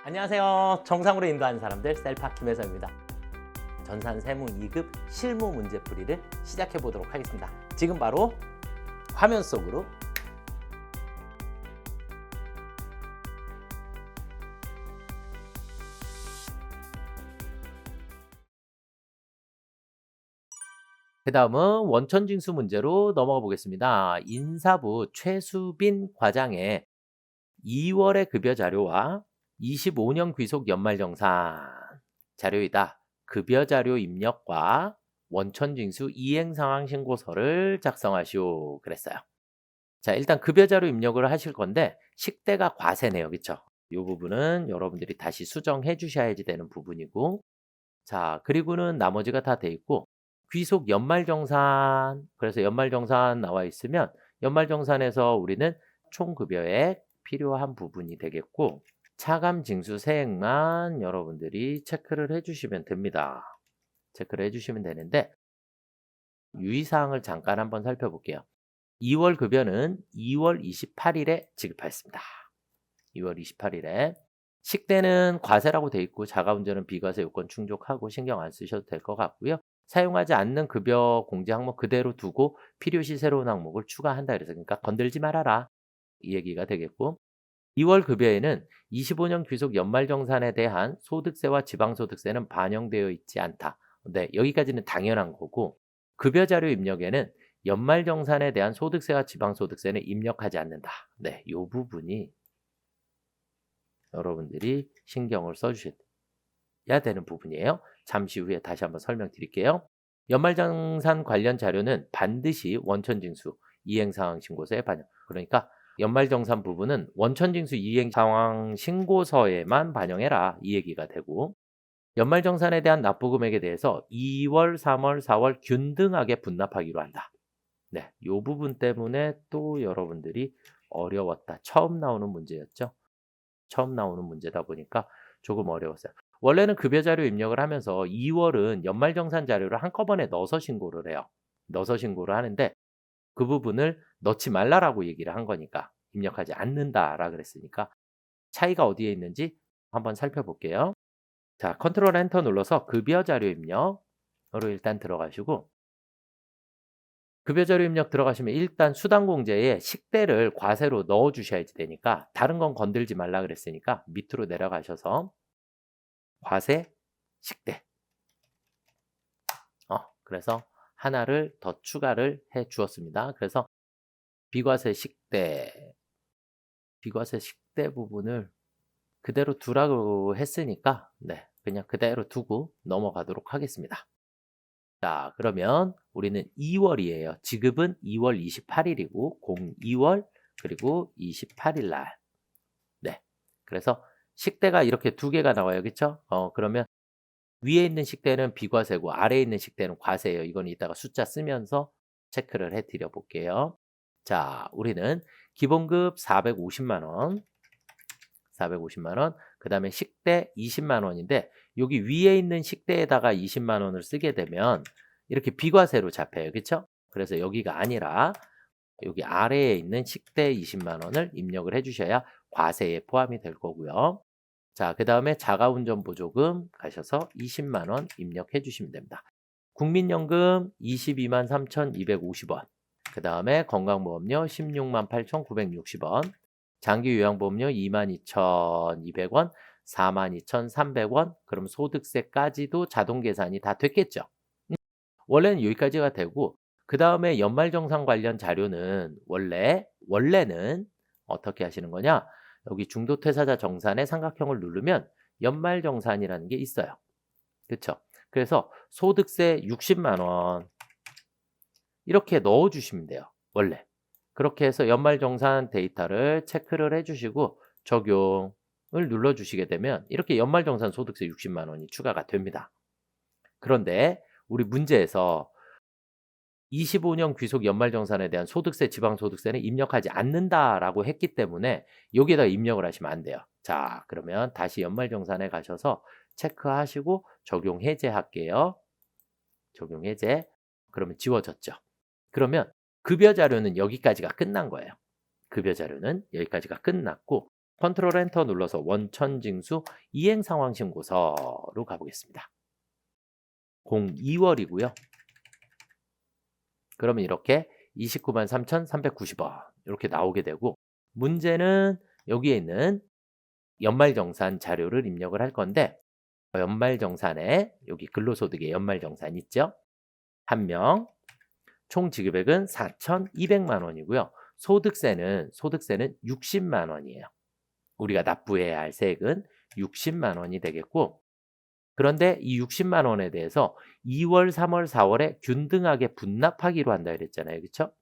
안녕하세요. 정상으로 인도하는 사람들 셀파 김혜서입니다. 전산 세무 2급 실무 문제풀이를 시작해 보도록 하겠습니다. 지금 바로 화면 속으로 그 다음은 원천징수 문제로 넘어가 보겠습니다. 인사부 최수빈 과장의 2월의 급여 자료와 25년 귀속 연말정산 자료이다. 급여 자료 입력과 원천징수 이행상황 신고서를 작성하시오. 그랬어요. 자, 일단 급여 자료 입력을 하실 건데 식대가 과세네요. 그쵸? 이 부분은 여러분들이 다시 수정해 주셔야지 되는 부분이고, 자, 그리고는 나머지가 다 돼 있고, 귀속 연말정산, 그래서 연말정산 나와 있으면 연말정산에서 우리는 총급여액 필요한 부분이 되겠고, 차감징수 세액만 여러분들이 체크를 해주시면 됩니다. 체크를 해주시면 되는데, 유의사항을 잠깐 한번 살펴볼게요. 2월 급여는 2월 28일에 지급하였습니다. 2월 28일에. 식대는 과세라고 돼 있고 자가운전은 비과세 요건 충족하고 신경 안 쓰셔도 될 것 같고요. 사용하지 않는 급여 공제 항목 그대로 두고 필요시 새로운 항목을 추가한다 그래서 그러니까 건들지 말아라 이 얘기가 되겠고, 2월 급여에는 25년 귀속 연말정산에 대한 소득세와 지방소득세는 반영되어 있지 않다. 네, 여기까지는 당연한 거고, 급여 자료 입력에는 연말정산에 대한 소득세와 지방소득세는 입력하지 않는다. 네, 이 부분이 여러분들이 신경을 써주셔야 되는 부분이에요. 잠시 후에 다시 한번 설명드릴게요. 연말정산 관련 자료는 반드시 원천징수 이행상황 신고서에 반영. 그러니까 연말정산 부분은 원천징수 이행상황 신고서에만 반영해라 이 얘기가 되고, 연말정산에 대한 납부금액에 대해서 2월, 3월, 4월 균등하게 분납하기로 한다. 네, 이 부분 때문에 또 여러분들이 어려웠다. 처음 나오는 문제였죠. 처음 나오는 문제다 보니까 조금 어려웠어요. 원래는 급여 자료 입력을 하면서 2월은 연말정산 자료를 한꺼번에 넣어서 신고를 해요. 넣어서 신고를 하는데 그 부분을 넣지 말라라고 얘기를 한 거니까, 입력하지 않는다라 그랬으니까 차이가 어디에 있는지 한번 살펴볼게요. 자, 컨트롤 엔터 눌러서 급여 자료 입력으로 일단 들어가시고, 급여 자료 입력 들어가시면 일단 수당공제에 식대를 과세로 넣어 주셔야지 되니까 다른 건 건들지 말라 그랬으니까 밑으로 내려가셔서 과세 식대 그래서 하나를 더 추가를 해 주었습니다. 그래서 비과세 식대 부분을 그대로 두라고 했으니까 네, 그냥 그대로 두고 넘어가도록 하겠습니다. 자, 그러면 우리는 2월이에요. 지급은 2월 28일이고 02월 그리고 28일 날. 네. 그래서 식대가 이렇게 두 개가 나와요. 그쵸? 그러면 위에 있는 식대는 비과세고 아래에 있는 식대는 과세예요. 이건 이따가 숫자 쓰면서 체크를 해 드려 볼게요. 자, 우리는 기본급 450만 원, 그 다음에 식대 20만 원인데 여기 위에 있는 식대에다가 20만 원을 쓰게 되면 이렇게 비과세로 잡혀요. 그쵸? 그래서 여기가 아니라 여기 아래에 있는 식대 20만 원을 입력을 해주셔야 과세에 포함이 될 거고요. 자, 그 다음에 자가운전 보조금 가셔서 20만 원 입력해 주시면 됩니다. 국민연금 22만 3,250원, 그 다음에 건강보험료 16만 8,960원, 장기요양보험료 22,200원, 42,300원, 그럼 소득세까지도 자동 계산이 다 됐겠죠. 원래는 여기까지가 되고, 그 다음에 연말정산 관련 자료는 원래는 어떻게 하시는 거냐? 여기 중도퇴사자 정산의 삼각형을 누르면 연말정산이라는 게 있어요. 그쵸? 그래서 소득세 60만 원 이렇게 넣어주시면 돼요. 원래. 그렇게 해서 연말정산 데이터를 체크를 해주시고 적용을 눌러주시게 되면 이렇게 연말정산 소득세 60만 원이 추가가 됩니다. 그런데 우리 문제에서 25년 귀속 연말정산에 대한 소득세, 지방소득세는 입력하지 않는다라고 했기 때문에 여기에다 입력을 하시면 안 돼요. 자, 그러면 다시 연말정산에 가셔서 체크하시고 적용 해제할게요. 적용 해제. 그러면 지워졌죠. 그러면 급여 자료는 여기까지가 끝난 거예요. 급여 자료는 여기까지가 끝났고, 컨트롤 엔터 눌러서 원천징수 이행상황신고서로 가보겠습니다. 02월이고요. 그러면 이렇게 293,390원 이렇게 나오게 되고, 문제는 여기에 있는 연말정산 자료를 입력을 할 건데, 연말정산에 여기 근로소득의 연말정산 있죠? 한 명, 총 지급액은 4,200만 원이고요. 소득세는 60만 원이에요. 우리가 납부해야 할 세액은 60만 원이 되겠고, 그런데 이 60만 원에 대해서 2월, 3월, 4월에 균등하게 분납하기로 한다 그랬잖아요. 그렇죠?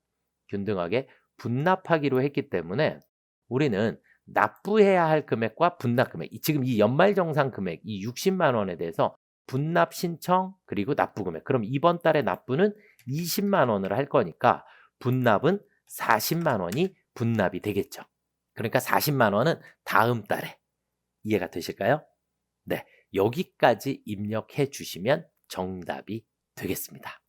균등하게 분납하기로 했기 때문에 우리는 납부해야 할 금액과 분납 금액, 지금 이 연말정산 금액, 이 60만 원에 대해서 분납 신청 그리고 납부 금액, 그럼 이번 달에 납부는 20만 원을 할 거니까 분납은 40만 원이 분납이 되겠죠. 그러니까 40만 원은 다음 달에. 이해가 되실까요? 네, 여기까지 입력해 주시면 정답이 되겠습니다.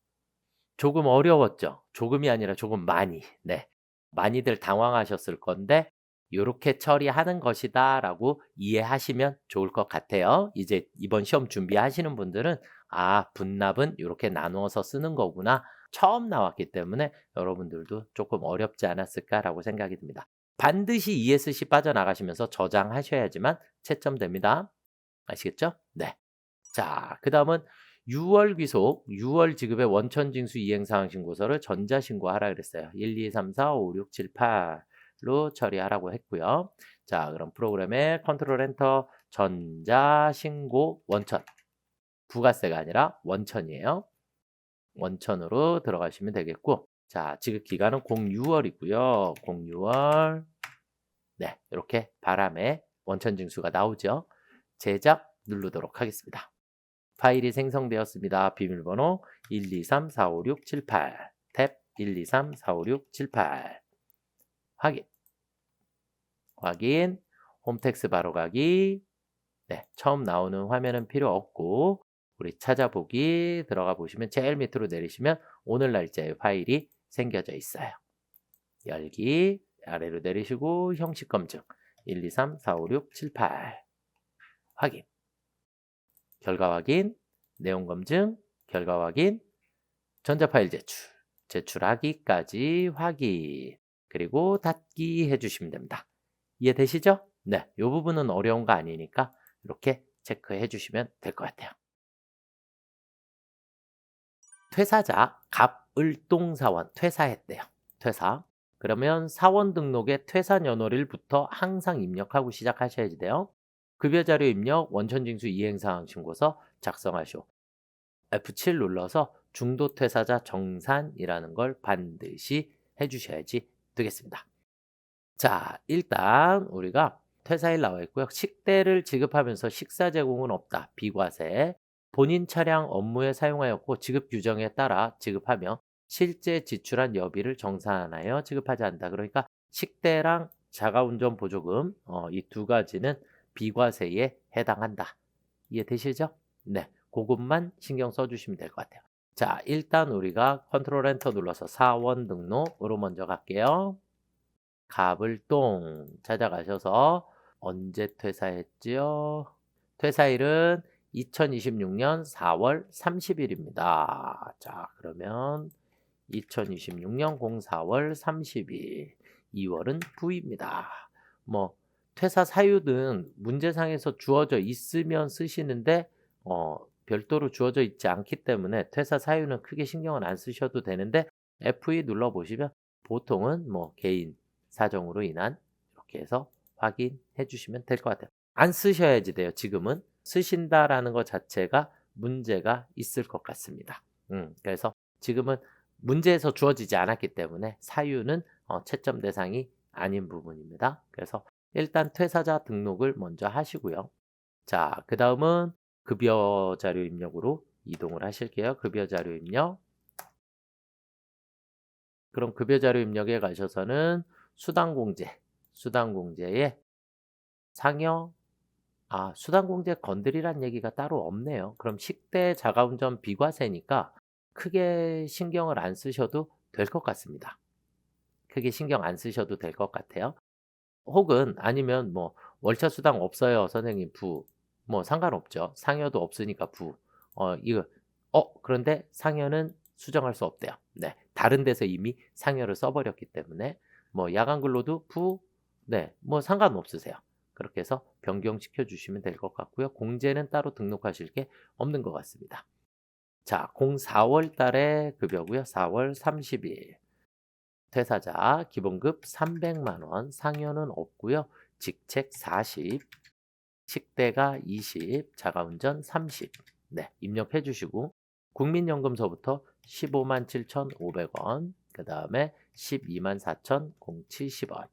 조금 어려웠죠? 조금이 아니라 조금 많이. 네, 많이들 당황하셨을 건데 이렇게 처리하는 것이다 라고 이해하시면 좋을 것 같아요. 이제 이번 시험 준비하시는 분들은 분납은 이렇게 나누어서 쓰는 거구나, 처음 나왔기 때문에 여러분들도 조금 어렵지 않았을까라고 생각이 듭니다. 반드시 ESC 빠져나가시면서 저장하셔야지만 채점됩니다. 아시겠죠? 네. 자, 그 다음은 6월 귀속, 6월 지급의 원천징수 이행사항 신고서를 전자신고하라 그랬어요. 1, 2, 3, 4, 5, 6, 7, 8로 처리하라고 했고요. 자, 그럼 프로그램에 컨트롤 엔터 전자신고 원천. 부가세가 아니라 원천이에요. 원천으로 들어가시면 되겠고, 자, 지급 기간은 06월이고요. 06월. 네, 이렇게 바람에 원천징수가 나오죠. 제작 누르도록 하겠습니다. 파일이 생성되었습니다. 비밀번호 1234567 탭 1234567 확인 홈택스 바로 가기. 네, 처음 나오는 화면은 필요 없고 우리 찾아보기 들어가 보시면 제일 밑으로 내리시면 오늘 날짜의 파일이 생겨져 있어요. 열기 아래로 내리시고 형식 검증 1234567 확인, 결과 확인, 내용 검증, 결과 확인, 전자파일 제출하기까지 확인, 그리고 닫기 해주시면 됩니다. 이해되시죠? 네, 이 부분은 어려운 거 아니니까 이렇게 체크해 주시면 될 것 같아요. 퇴사자 갑을동사원 퇴사했대요. 퇴사. 그러면 사원 등록에 퇴사 연월일부터 항상 입력하고 시작하셔야지 돼요. 급여자료 입력, 원천징수 이행사항 신고서 작성하시오. F7 눌러서 중도 퇴사자 정산이라는 걸 반드시 해주셔야지 되겠습니다. 자, 일단 우리가 퇴사일 나와 있고요. 식대를 지급하면서 식사 제공은 없다. 비과세. 본인 차량 업무에 사용하였고 지급 규정에 따라 지급하며 실제 지출한 여비를 정산하여 지급하지 않는다. 그러니까 식대랑 자가운전 보조금 이 두 가지는 비과세에 해당한다. 이해되시죠? 네, 그것만 신경 써주시면 될 것 같아요. 자, 일단 우리가 컨트롤 엔터 눌러서 사원 등록으로 먼저 갈게요. 갑을동 찾아가셔서 언제 퇴사했지요? 퇴사일은 2026년 4월 30일입니다. 자, 그러면 2026년 04월 30일, 2월은 부입니다. 뭐 퇴사 사유는 문제상에서 주어져 있으면 쓰시는데 별도로 주어져 있지 않기 때문에 퇴사 사유는 크게 신경을 안 쓰셔도 되는데 F2 눌러보시면 보통은 뭐 개인 사정으로 인한 이렇게 해서 확인해 주시면 될 것 같아요. 안 쓰셔야지 돼요. 지금은 쓰신다라는 것 자체가 문제가 있을 것 같습니다. 그래서 지금은 문제에서 주어지지 않았기 때문에 사유는 채점 대상이 아닌 부분입니다. 그래서 일단 퇴사자 등록을 먼저 하시고요. 자, 그 다음은 급여 자료 입력으로 이동을 하실게요. 급여 자료 입력. 그럼 급여 자료 입력에 가셔서는 수당공제에 상여, 수당공제 건드리란 얘기가 따로 없네요. 그럼 식대 자가운전 비과세니까 크게 신경을 안 쓰셔도 될 것 같습니다. 크게 신경 안 쓰셔도 될 것 같아요. 혹은 아니면 뭐 월차 수당 없어요, 선생님. 부. 뭐 상관없죠. 상여도 없으니까 부. 이거 그런데 상여는 수정할 수 없대요. 네. 다른 데서 이미 상여를 써 버렸기 때문에 뭐 야간 근로도 부. 네. 뭐 상관없으세요. 그렇게 해서 변경시켜 주시면 될 것 같고요. 공제는 따로 등록하실 게 없는 것 같습니다. 자, 공 4월 달에 급여고요. 4월 30일. 퇴사자 기본급 300만 원, 상여는 없고요. 직책 40, 식대가 20, 자가운전 30. 네, 입력해 주시고 국민연금서부터 15만 7,500원, 그 다음에 12만 4,070원,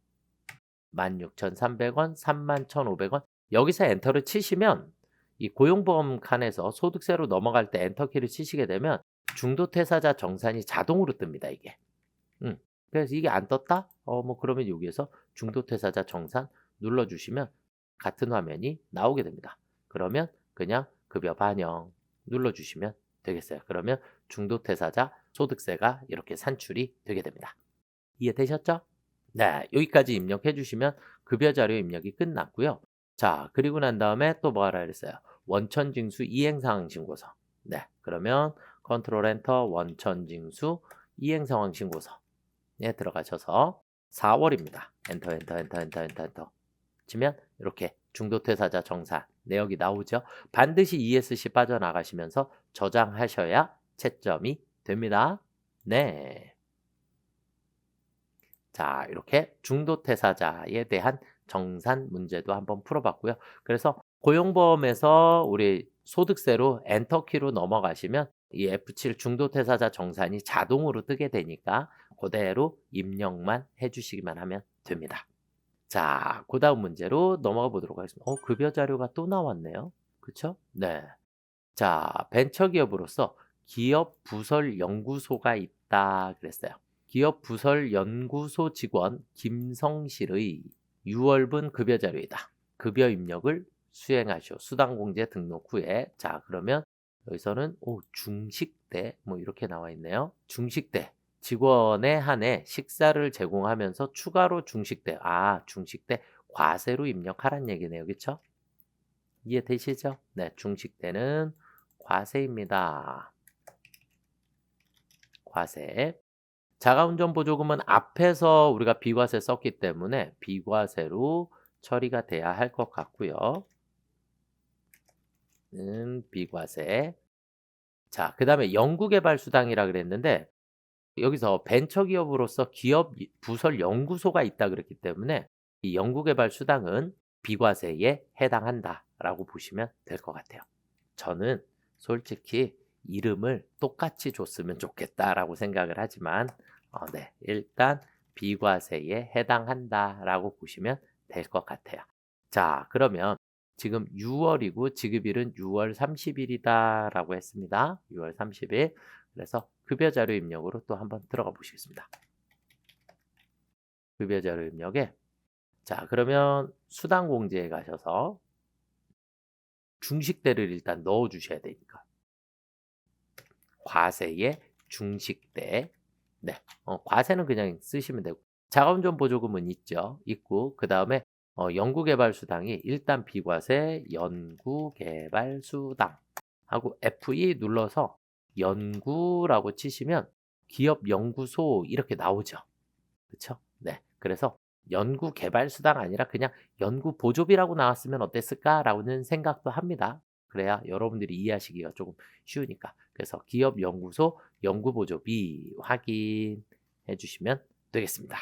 16,300원, 3만 1,500원. 여기서 엔터를 치시면 이 고용보험 칸에서 소득세로 넘어갈 때 엔터키를 치시게 되면 중도퇴사자 정산이 자동으로 뜹니다, 이게. 그래서 이게 안 떴다? 뭐 그러면 여기에서 중도퇴사자 정산 눌러주시면 같은 화면이 나오게 됩니다. 그러면 그냥 급여 반영 눌러주시면 되겠어요. 그러면 중도퇴사자 소득세가 이렇게 산출이 되게 됩니다. 이해되셨죠? 네, 여기까지 입력해 주시면 급여 자료 입력이 끝났고요. 자, 그리고 난 다음에 또 뭐 하라 그랬어요? 원천징수 이행상황 신고서. 네, 그러면 컨트롤 엔터 원천징수 이행상황 신고서. 에 들어가셔서 4월입니다. 엔터 엔터 엔터 엔터 엔터 엔터 치면 이렇게 중도퇴사자 정산 내역이 나오죠. 반드시 ESC 빠져나가시면서 저장하셔야 채점이 됩니다. 네. 자, 이렇게 중도퇴사자에 대한 정산 문제도 한번 풀어봤고요. 그래서 고용보험에서 우리 소득세로 엔터키로 넘어가시면 이 F7 중도퇴사자 정산이 자동으로 뜨게 되니까 그대로 입력만 해주시기만 하면 됩니다. 자, 그 다음 문제로 넘어가 보도록 하겠습니다. 급여 자료가 또 나왔네요. 그쵸? 네. 자, 벤처기업으로서 기업 부설 연구소가 있다 그랬어요. 기업 부설 연구소 직원 김성실의 6월분 급여 자료이다. 급여 입력을 수행하시오. 수당공제 등록 후에. 자, 그러면 여기서는 중식대 뭐 이렇게 나와 있네요. 중식대 직원에 한해 식사를 제공하면서 추가로 중식대 중식대 과세로 입력하란 얘기네요. 그쵸? 이해되시죠? 네, 중식대는 과세입니다. 과세. 자가운전 보조금은 앞에서 우리가 비과세 썼기 때문에 비과세로 처리가 돼야 할 것 같고요. 비과세. 자, 그 다음에 연구개발수당이라 그랬는데 여기서 벤처기업으로서 기업 부설 연구소가 있다 그랬기 때문에 이 연구개발수당은 비과세에 해당한다라고 보시면 될 것 같아요. 저는 솔직히 이름을 똑같이 줬으면 좋겠다라고 생각을 하지만 네, 일단 비과세에 해당한다라고 보시면 될 것 같아요. 자, 그러면 지금 6월이고 지급일은 6월 30일이다라고 했습니다. 6월 30일. 그래서 급여 자료 입력으로 또 한번 들어가 보시겠습니다. 급여 자료 입력에 자, 그러면 수당 공제에 가셔서 중식대를 일단 넣어 주셔야 되니까. 과세의 중식대. 네. 과세는 그냥 쓰시면 되고. 자가운전 보조금은 있죠. 있고. 그다음에 연구개발수당이 일단 비과세 연구개발수당 하고 F2 눌러서 연구라고 치시면 기업 연구소 이렇게 나오죠. 그렇죠? 네. 그래서 연구개발수당 아니라 그냥 연구보조비라고 나왔으면 어땠을까라는 생각도 합니다. 그래야 여러분들이 이해하시기가 조금 쉬우니까. 그래서 기업연구소 연구보조비 확인해 주시면 되겠습니다.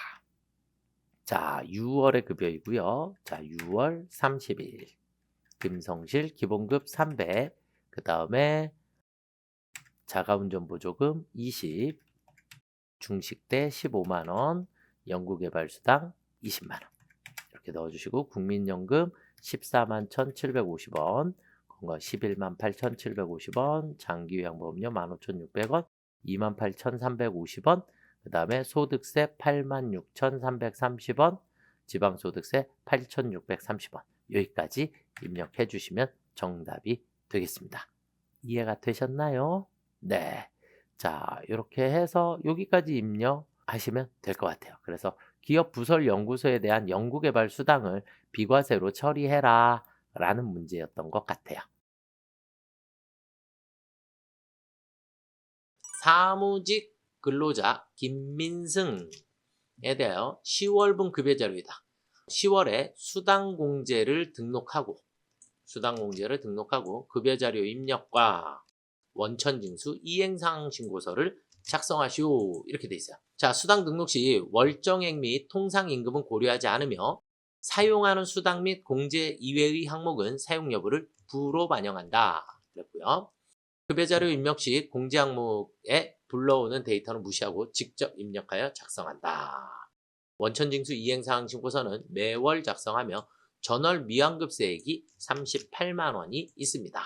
자, 6월의 급여이고요. 자, 6월 30일 김성실 기본급 300, 그 다음에 자가운전 보조금 20, 중식대 15만 원, 연구개발수당 20만 원 이렇게 넣어주시고 국민연금 14만 1,750원, 건강 11만 8,750원, 장기요양보험료 15,600원, 28,350원, 그 다음에 소득세 86,330원, 지방소득세 8,630원 여기까지 입력해 주시면 정답이 되겠습니다. 이해가 되셨나요? 네. 자, 이렇게 해서 여기까지 입력하시면 될 것 같아요. 그래서 기업 부설 연구소에 대한 연구개발 수당을 비과세로 처리해라 라는 문제였던 것 같아요. 사무직 근로자 김민승에 대하여 10월분 급여 자료이다. 10월에 수당공제를 등록하고 급여 자료 입력과 원천징수 이행사항 신고서를 작성하시오 이렇게 돼 있어요. 자, 수당 등록 시 월정액 및 통상임금은 고려하지 않으며 사용하는 수당 및 공제 이외의 항목은 사용 여부를 부로 반영한다 그랬고요. 급여 자료 입력 시 공제 항목에 불러오는 데이터는 무시하고 직접 입력하여 작성한다. 원천징수 이행사항 신고서는 매월 작성하며 전월 미완급세액이 38만 원이 있습니다.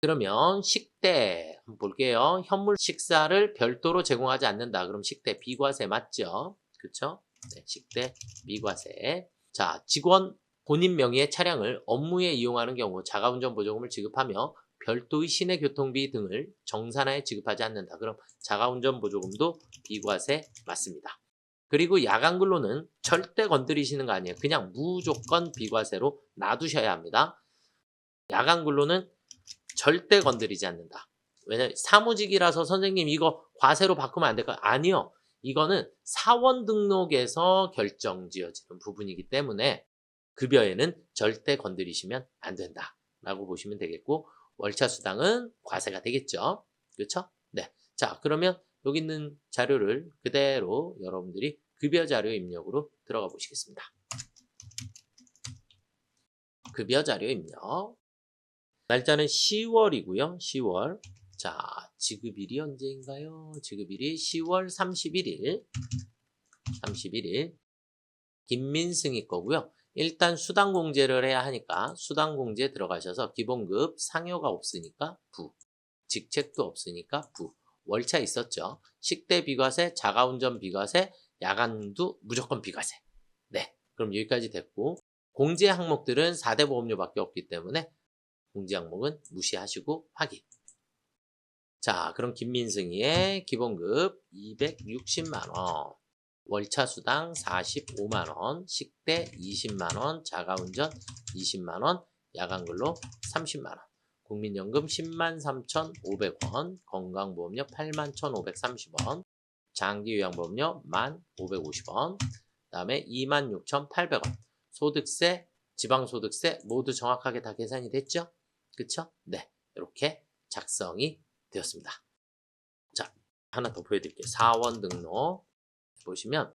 그러면 식대 한번 볼게요. 현물 식사를 별도로 제공하지 않는다. 그럼 식대 비과세 맞죠? 그렇죠? 네, 식대 비과세. 자, 직원 본인 명의의 차량을 업무에 이용하는 경우 자가운전 보조금을 지급하며 별도의 시내 교통비 등을 정산하에 지급하지 않는다. 그럼 자가운전 보조금도 비과세 맞습니다. 그리고 야간 근로는 절대 건드리시는 거 아니에요. 그냥 무조건 비과세로 놔두셔야 합니다. 야간 근로는 절대 건드리지 않는다. 왜냐면 사무직이라서 선생님 이거 과세로 바꾸면 안 될까요? 아니요. 이거는 사원 등록에서 결정지어지는 부분이기 때문에 급여에는 절대 건드리시면 안 된다라고 보시면 되겠고 월차 수당은 과세가 되겠죠. 그렇죠? 네. 자, 그러면 여기 있는 자료를 그대로 여러분들이 급여 자료 입력으로 들어가 보시겠습니다. 급여 자료 입력. 날짜는 10월이고요. 10월. 자, 지급일이 언제인가요? 지급일이 10월 31일. 김민승이 거고요. 일단 수당공제를 해야 하니까 수당공제 들어가셔서 기본급 상여가 없으니까 부. 직책도 없으니까 부. 월차 있었죠. 식대 비과세, 자가운전 비과세, 야간도 무조건 비과세. 네, 그럼 여기까지 됐고 공제 항목들은 4대 보험료밖에 없기 때문에 공제 항목은 무시하시고 확인. 자, 그럼 김민승이의 기본급 260만원, 월차 수당 45만원, 식대 20만원, 자가운전 20만원, 야간근로 30만원, 국민연금 103,500원, 건강보험료 81,530원, 장기요양보험료 1,550원, 그 다음에 26,800원, 소득세, 지방소득세 모두 정확하게 다 계산이 됐죠? 그쵸? 네, 이렇게 작성이 되었습니다. 자, 하나 더 보여드릴게요. 사원 등록 보시면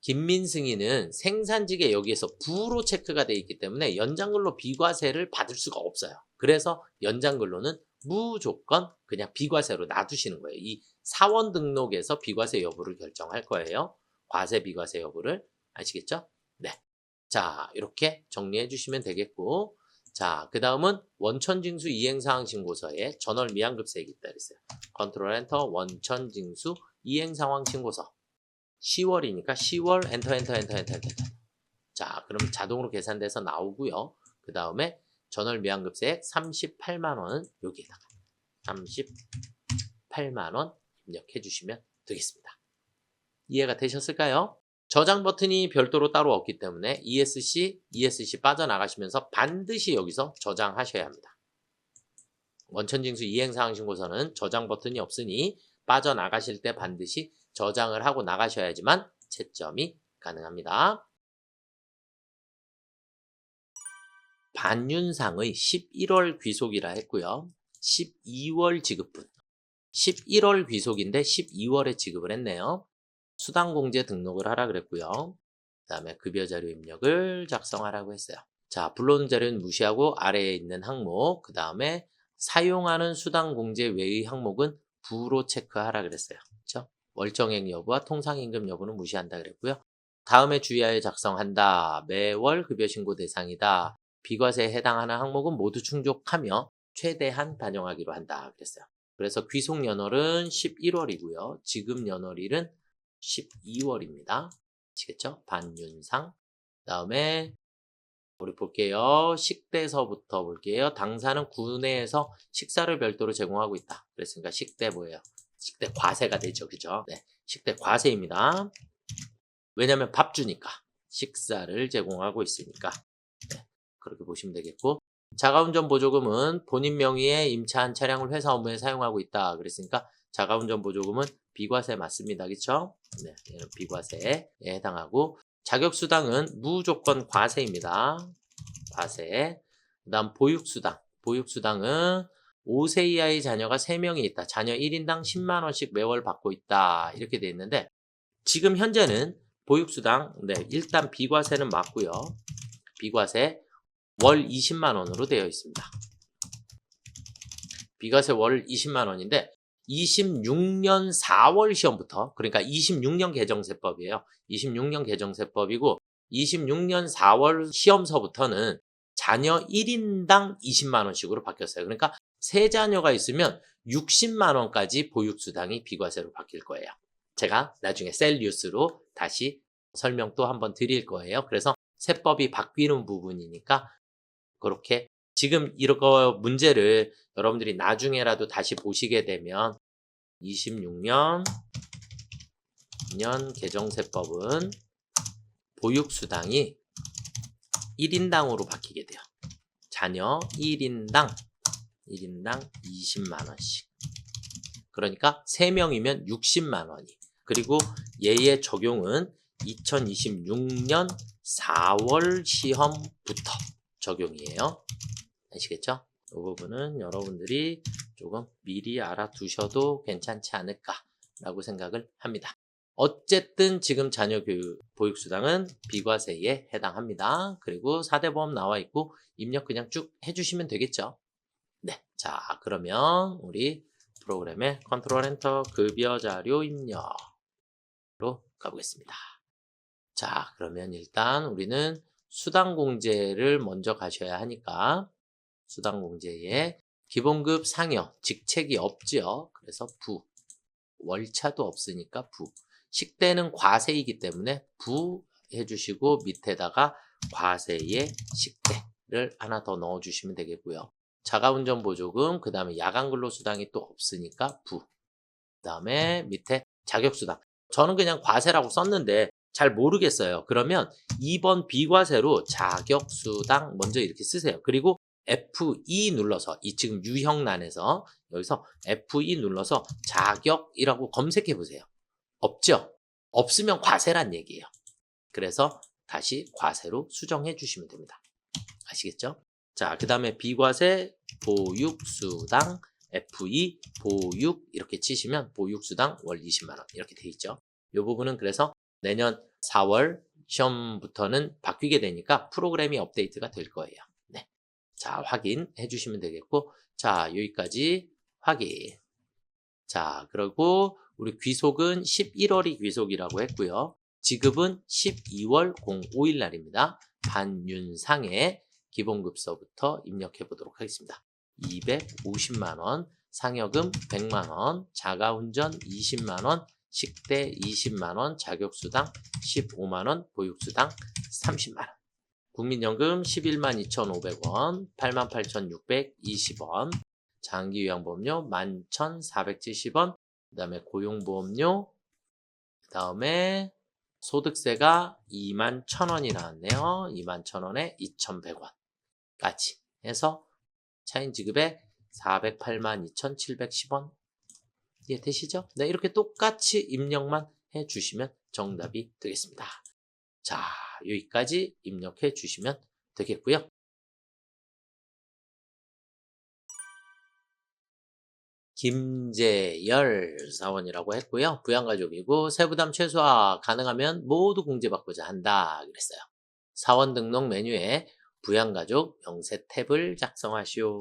김민승이는 생산직에 여기에서 부로 체크가 되어 있기 때문에 연장근로 비과세를 받을 수가 없어요. 그래서 연장근로는 무조건 그냥 비과세로 놔두시는 거예요. 이 사원 등록에서 비과세 여부를 결정할 거예요. 과세 비과세 여부를 아시겠죠? 네. 자, 이렇게 정리해 주시면 되겠고, 자, 그 다음은 원천징수 이행사항 신고서에 전월 미완급세액이 있다 그랬어요. 컨트롤 엔터 원천징수 이행상황 신고서 10월이니까 10월 엔터. 자, 그럼 자동으로 계산돼서 나오고요. 그 다음에 전월 미완급세액 38만원은 여기에다가 38만원 입력해 주시면 되겠습니다. 이해가 되셨을까요? 저장 버튼이 별도로 따로 없기 때문에 ESC 빠져나가시면서 반드시 여기서 저장하셔야 합니다. 원천징수 이행사항 신고서는 저장 버튼이 없으니 빠져나가실 때 반드시 저장을 하고 나가셔야지만 채점이 가능합니다. 반윤상의 11월 귀속이라 했고요. 12월 지급분. 11월 귀속인데 12월에 지급을 했네요. 수당공제 등록을 하라 그랬고요. 그 다음에 급여자료 입력을 작성하라고 했어요. 자, 불러오는 자료는 무시하고 아래에 있는 항목, 그 다음에 사용하는 수당공제 외의 항목은 부로 체크하라 그랬어요. 그렇죠? 월정액 여부와 통상임금 여부는 무시한다 그랬고요. 다음에 주의하여 작성한다. 매월 급여신고 대상이다. 비과세에 해당하는 항목은 모두 충족하며 최대한 반영하기로 한다 그랬어요. 그래서 귀속연월은 11월이고요. 지급연월일은 12월입니다. 아시겠죠? 반윤상. 그 다음에 우리 볼게요. 식대서부터 볼게요. 당사는 구내에서 식사를 별도로 제공하고 있다. 그랬으니까 식대 뭐예요? 식대 과세가 되죠. 그죠? 네. 식대 과세입니다. 왜냐면 밥 주니까. 식사를 제공하고 있으니까. 네, 그렇게 보시면 되겠고. 자가운전 보조금은 본인 명의의 임차한 차량을 회사 업무에 사용하고 있다. 그랬으니까 자가운전 보조금은 비과세 맞습니다. 그쵸? 네, 얘는 비과세에 해당하고. 자격수당은 무조건 과세입니다. 과세. 그 다음 보육수당. 보육수당은 5세 이하의 자녀가 3명이 있다. 자녀 1인당 10만 원씩 매월 받고 있다. 이렇게 돼 있는데 지금 현재는 보육수당 네, 일단 비과세는 맞고요. 비과세 월 20만 원으로 되어 있습니다. 비과세 월 20만 원인데 26년 4월 시험부터 그러니까 26년 개정세법이에요. 26년 개정세법이고 26년 4월 시험서부터는 자녀 1인당 20만 원씩으로 바뀌었어요. 그러니까 세 자녀가 있으면 60만 원까지 보육수당이 비과세로 바뀔 거예요. 제가 나중에 셀뉴스로 다시 설명 또 한번 드릴 거예요. 그래서 세법이 바뀌는 부분이니까 그렇게 지금 이거 문제를 여러분들이 나중에라도 다시 보시게 되면 26년 개정세법은 보육수당이 1인당으로 바뀌게 돼요. 자녀 1인당 20만 원씩. 그러니까 3명이면 60만 원이. 그리고 얘의 적용은 2026년 4월 시험부터 적용이에요. 아시겠죠? 이 부분은 여러분들이 조금 미리 알아두셔도 괜찮지 않을까라고 생각을 합니다. 어쨌든 지금 자녀 교육 보육수당은 비과세에 해당합니다. 그리고 4대 보험 나와 있고 입력 그냥 쭉 해주시면 되겠죠. 네, 자 그러면 우리 프로그램의 컨트롤 엔터 급여 자료 입력으로 가보겠습니다. 자 그러면 일단 우리는 수당 공제를 먼저 가셔야 하니까 수당 공제에 기본급 상여 직책이 없죠. 그래서 부 월차도 없으니까 부 식대는 과세이기 때문에 부 해주시고 밑에다가 과세의 식대를 하나 더 넣어주시면 되겠고요. 자가운전 보조금 그 다음에 야간근로수당이 또 없으니까 부. 그 다음에 밑에 자격수당. 저는 그냥 과세라고 썼는데 잘 모르겠어요. 그러면 2번 비과세로 자격수당 먼저 이렇게 쓰세요. 그리고 F2 눌러서 이 지금 유형란에서 여기서 F2 눌러서 자격이라고 검색해 보세요. 없죠? 없으면 과세란 얘기예요. 그래서 다시 과세로 수정해 주시면 됩니다. 아시겠죠? 자, 그 다음에 비과세 보육수당 F2 보육 이렇게 치시면 보육수당 월 20만 원 이렇게 돼 있죠. 이 부분은 그래서 내년 4월 시험부터는 바뀌게 되니까 프로그램이 업데이트가 될 거예요. 네. 자, 확인해 주시면 되겠고 자, 여기까지 확인. 자, 그리고 우리 귀속은 11월이 귀속이라고 했고요. 지급은 12월 05일 날입니다. 반윤상의 기본급서부터 입력해 보도록 하겠습니다. 250만원, 상여금 100만원, 자가운전 20만원, 식대 20만원, 자격수당 15만원, 보육수당 30만원. 국민연금 11만 2,500원, 88,620원, 장기요양보험료 11,470원, 그 다음에 고용보험료, 그 다음에 소득세가 21,000원이 나왔네요. 21,000원에 2,100원까지 해서 차인지급에 408만 2,710원 이해되시죠? 네, 이렇게 똑같이 입력만 해주시면 정답이 되겠습니다. 자, 여기까지 입력해 주시면 되겠고요. 김재열 사원이라고 했고요. 부양가족이고 세부담 최소화 가능하면 모두 공제받고자 한다 그랬어요. 사원 등록 메뉴에 부양가족 명세 탭을 작성하시오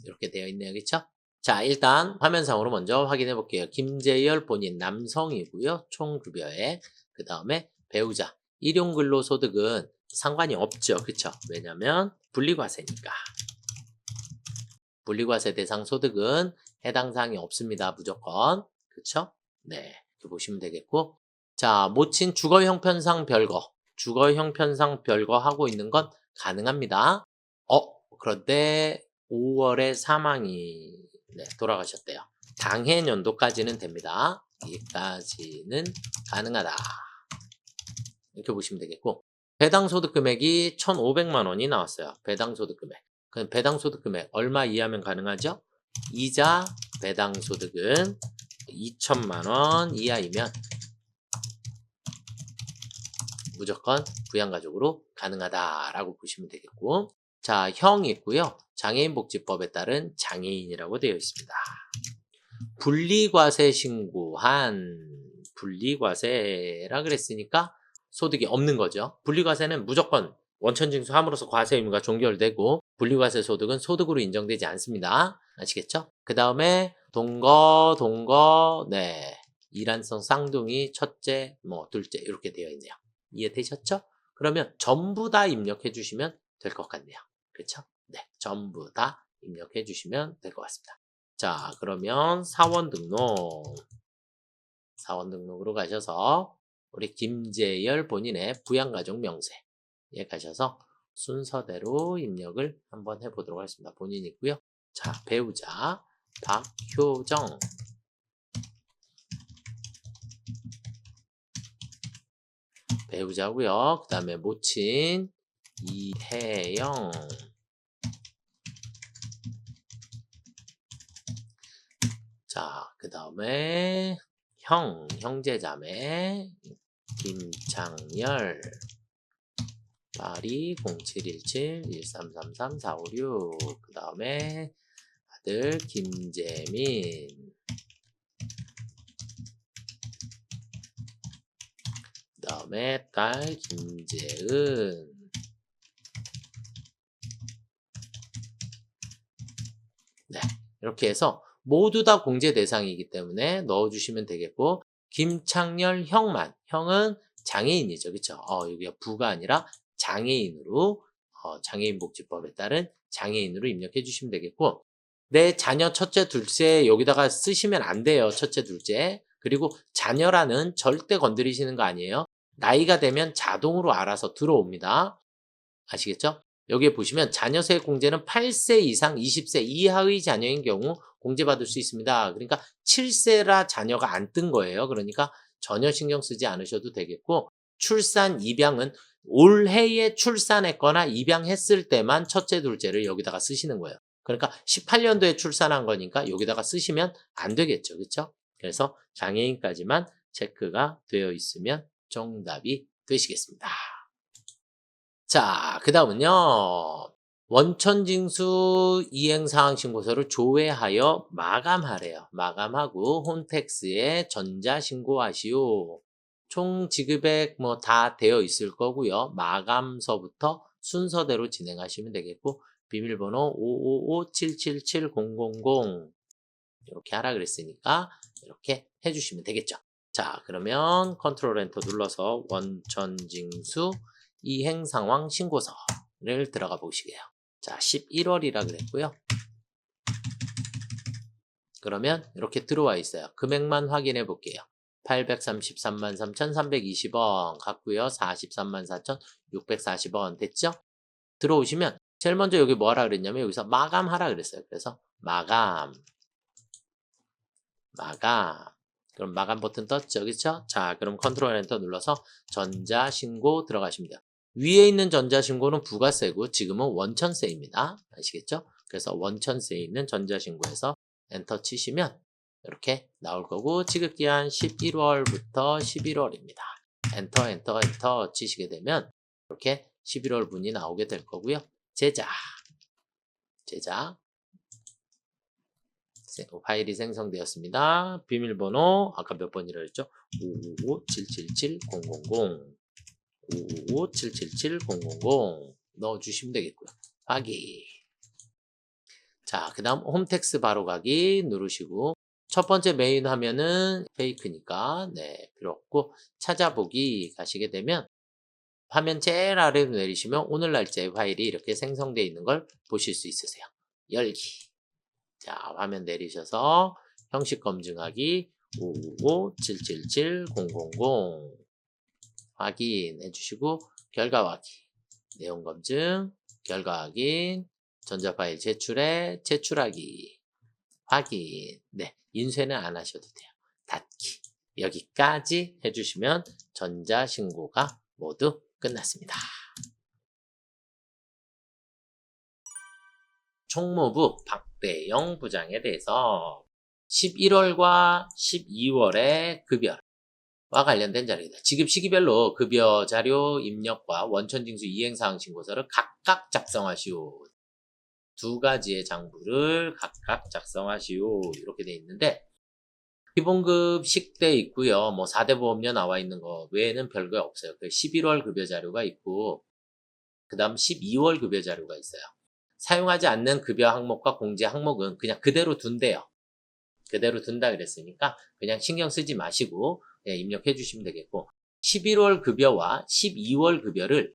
이렇게 되어 있네요. 그렇죠? 자, 일단 화면상으로 먼저 확인해 볼게요. 김재열 본인 남성이고요. 총급여액 그 다음에 배우자 일용근로소득은 상관이 없죠. 그렇죠? 왜냐면 분리과세니까. 분리과세 대상 소득은 해당 사항이 없습니다. 무조건. 그쵸? 네. 이렇게 보시면 되겠고. 자, 모친 주거 형편상 별거. 주거 형편상 별거 하고 있는 건 가능합니다. 그런데 5월에 사망이 돌아가셨대요. 당해 연도까지는 됩니다. 여기까지는 가능하다. 이렇게 보시면 되겠고 배당 소득 금액이 1,500만 원이 나왔어요. 배당 소득 금액. 그럼 배당 소득 금액 얼마 이하면 가능하죠? 이자 배당 소득은 2천만 원 이하이면 무조건 부양가족으로 가능하다라고 보시면 되겠고 자, 형 있고요. 장애인복지법에 따른 장애인이라고 되어 있습니다. 분리과세 신고한 분리과세라 그랬으니까 소득이 없는 거죠. 분리과세는 무조건 원천징수함으로써 과세 의무가 종결되고 분리과세 소득은 소득으로 인정되지 않습니다. 아시겠죠? 그 다음에 동거, 네. 일란성 쌍둥이, 첫째, 둘째 이렇게 되어 있네요. 이해되셨죠? 그러면 전부 다 입력해 주시면 될 것 같네요. 그렇죠? 네, 전부 다 입력해 주시면 될 것 같습니다. 자, 그러면 사원 등록으로 가셔서 우리 김재열 본인의 부양가족 명세에 가셔서 순서대로 입력을 한번 해보도록 하겠습니다. 본인 있고요. 자, 배우자 박효정 배우자고요. 그 다음에 모친 이혜영 자, 그 다음에 형제자매 김창열 파리 0717-1333-456 그 다음에 아들 김재민 그 다음에 딸 김재은 네, 이렇게 해서 모두 다 공제 대상이기 때문에 넣어주시면 되겠고 김창열 형은 장애인이죠. 그쵸? 여기가 부가 아니라 장애인으로 장애인복지법에 따른 장애인으로 입력해 주시면 되겠고 내 자녀 첫째 둘째 여기다가 쓰시면 안 돼요. 첫째 둘째 그리고 자녀라는 절대 건드리시는 거 아니에요. 나이가 되면 자동으로 알아서 들어옵니다. 아시겠죠? 여기에 보시면 자녀세 공제는 8세 이상 20세 이하의 자녀인 경우 공제받을 수 있습니다. 그러니까 7세라 자녀가 안 뜬 거예요. 그러니까 전혀 신경 쓰지 않으셔도 되겠고 출산, 입양은 올해에 출산했거나 입양했을 때만 첫째, 둘째를 여기다가 쓰시는 거예요. 그러니까 18년도에 출산한 거니까 여기다가 쓰시면 안 되겠죠. 그렇죠? 그래서 장애인까지만 체크가 되어 있으면 정답이 되시겠습니다. 자, 그 다음은요. 원천징수 이행사항 신고서를 조회하여 마감하래요. 마감하고 홈택스에 전자신고하시오. 총 지급액 다 되어 있을 거고요. 마감서부터 순서대로 진행하시면 되겠고 비밀번호 555-777-000 이렇게 하라 그랬으니까 이렇게 해주시면 되겠죠. 자, 그러면 컨트롤 엔터 눌러서 원천징수 이행상황 신고서를 들어가 보시게요. 자, 11월이라 그랬고요. 그러면 이렇게 들어와 있어요. 금액만 확인해 볼게요. 833만 3,320원 같고요. 43만 4,640원 됐죠? 들어오시면 제일 먼저 여기 뭐 하라 그랬냐면 여기서 마감하라 그랬어요. 그래서 마감 그럼 마감 버튼 떴죠. 그렇죠? 자, 그럼 컨트롤 엔터 눌러서 전자신고 들어가시면 돼요. 위에 있는 전자신고는 부가세고 지금은 원천세입니다. 아시겠죠? 그래서 원천세에 있는 전자신고에서 엔터 치시면 이렇게 나올 거고 지급기한 11월부터 11월입니다. 엔터 치시게 되면 이렇게 11월 분이 나오게 될 거고요. 제작 파일이 생성되었습니다. 비밀번호 아까 몇 번이라 했죠? 555-777-000 555-777-000 넣어주시면 되겠고요. 확인. 자, 그 다음 홈택스 바로 가기 누르시고 첫 번째 메인 화면은 페이크니까 네, 필요 없고 찾아보기 가시게 되면 화면 제일 아래로 내리시면 오늘 날짜의 파일이 이렇게 생성되어 있는 걸 보실 수 있으세요. 열기. 자, 화면 내리셔서 형식 검증하기 555-777-000 확인해 주시고 결과 확인, 내용 검증, 결과 확인, 전자 파일 제출하기, 확인. 네, 인쇄는 안 하셔도 돼요. 닫기. 여기까지 해주시면 전자 신고가 모두 끝났습니다. 총무부 박대영 부장에 대해서 11월과 12월의 급여와 관련된 자료입니다. 지급 시기별로 급여 자료 입력과 원천징수 이행사항 신고서를 각각 작성하시오. 두 가지의 장부를 각각 작성하시오. 이렇게 되어 있는데 기본급 식대 있고요. 뭐 4대 보험료 나와 있는 거 외에는 별거 없어요. 그 11월 급여 자료가 있고 그 다음 12월 급여 자료가 있어요. 사용하지 않는 급여 항목과 공제 항목은 그냥 그대로 둔대요. 그대로 둔다 그랬으니까 그냥 신경 쓰지 마시고 그냥 입력해 주시면 되겠고 11월 급여와 12월 급여를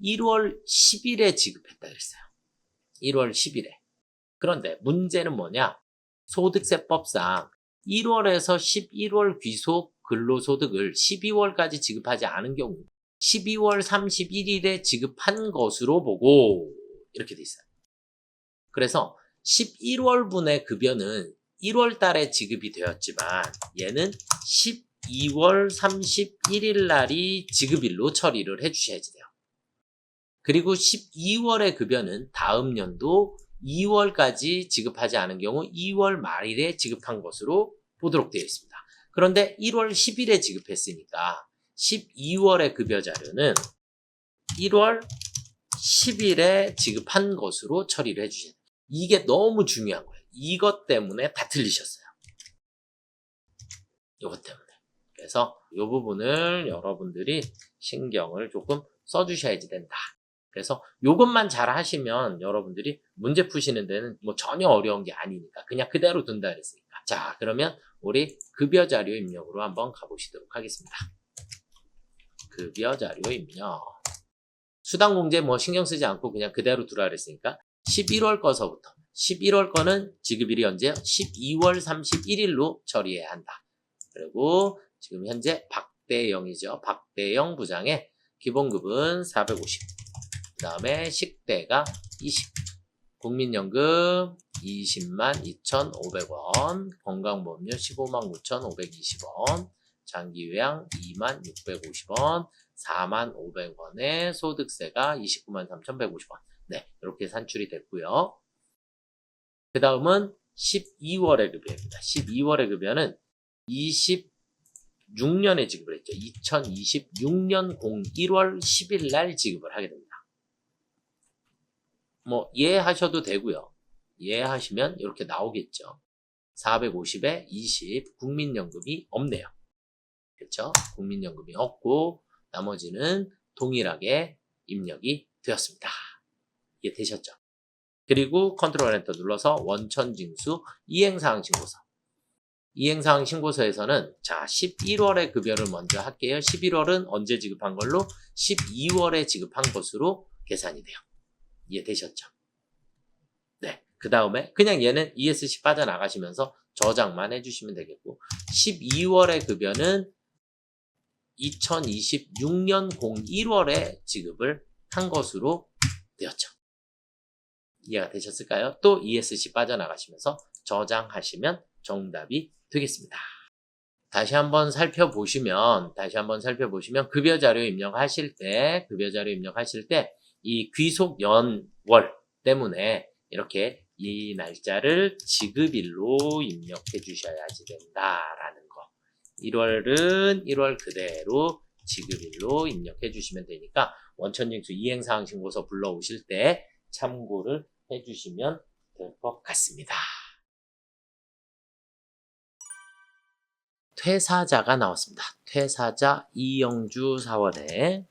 1월 10일에 지급했다 그랬어요. 1월 10일에. 그런데 문제는 뭐냐? 소득세법상 1월에서 11월 귀속 근로소득을 12월까지 지급하지 않은 경우 12월 31일에 지급한 것으로 보고 이렇게 돼 있어요. 그래서 11월분의 급여는 1월 달에 지급이 되었지만 얘는 12월 31일 날이 지급일로 처리를 해주셔야지 돼요. 그리고 12월의 급여는 다음 연도 2월까지 지급하지 않은 경우 2월 말일에 지급한 것으로 보도록 되어 있습니다. 그런데 1월 10일에 지급했으니까 12월의 급여 자료는 1월 10일에 지급한 것으로 처리를 해주셔야 돼요. 이게 너무 중요한 거예요. 이것 때문에 다 틀리셨어요. 이것 때문에. 그래서 이 부분을 여러분들이 신경을 조금 써주셔야지 된다. 그래서 이것만 잘 하시면 여러분들이 문제 푸시는 데는 뭐 전혀 어려운 게 아니니까 그냥 그대로 둔다 그랬으니까. 자, 그러면 우리 급여 자료 입력으로 한번 가보시도록 하겠습니다. 급여 자료 입력. 수당 공제 뭐 신경 쓰지 않고 그냥 그대로 두라 그랬으니까 11월 거서부터 11월 거는 지급일이 언제요? 12월 31일로 처리해야 한다. 그리고 지금 현재 박대영이죠. 박대영 부장의 기본급은 450. 그 다음에 식대가 20. 국민연금 20만 2,500원. 건강보험료 15만 9,520원. 장기요양 2만 650원. 4만 500원에 소득세가 29만 3,150원. 네, 이렇게 산출이 됐고요. 그 다음은 12월의 급여입니다. 12월의 급여는 26년에 지급을 했죠. 2026년 01월 10일 날 지급을 하게 됩니다. 뭐 이해하셔도 되고요. 이해하시면 이렇게 나오겠죠. 450에 20 국민연금이 없네요. 그렇죠? 국민연금이 없고 나머지는 동일하게 입력이 되었습니다. 이해되셨죠? 그리고 컨트롤 엔터 눌러서 원천징수 이행사항 신고서. 이행사항 신고서에서는 자 11월의 급여를 먼저 할게요. 11월은 언제 지급한 걸로? 12월에 지급한 것으로 계산이 돼요. 이해되셨죠? 네. 그 다음에 그냥 얘는 ESC 빠져나가시면서 저장만 해주시면 되겠고 12월의 급여는 2026년 01월에 지급을 한 것으로 되었죠. 이해가 되셨을까요? 또 ESC 빠져나가시면서 저장하시면 정답이 되겠습니다. 다시 한번 살펴보시면 급여 자료 입력하실 때 이 귀속 연월 때문에 이렇게 이 날짜를 지급일로 입력해 주셔야지 된다라는 거. 1월은 1월 그대로 지급일로 입력해 주시면 되니까 원천징수 이행사항 신고서 불러오실 때 참고를 해 주시면 될 것 같습니다. 퇴사자가 나왔습니다. 퇴사자 이영주 사원의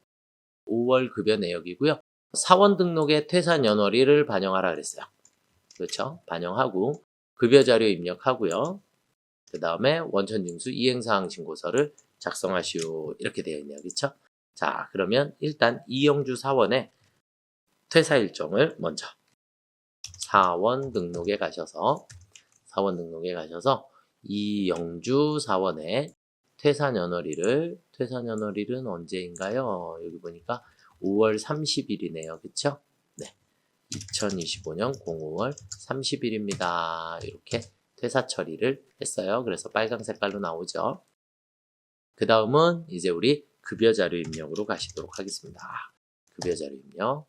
5월 급여 내역이고요. 사원 등록에 퇴사 연월일을 반영하라 그랬어요. 그렇죠? 반영하고 급여 자료 입력하고요. 그 다음에 원천징수 이행사항 신고서를 작성하시오. 이렇게 되어 있네요. 그렇죠? 자, 그러면 일단 이영주 사원의 퇴사 일정을 먼저 사원 등록에 가셔서 이영주 사원의 퇴사 연월일은 언제인가요? 여기 보니까 5월 30일이네요. 그쵸? 네. 2025년 05월 30일입니다. 이렇게 퇴사 처리를 했어요. 그래서 빨강 색깔로 나오죠. 그 다음은 이제 우리 급여자료 입력으로 가시도록 하겠습니다. 급여자료 입력.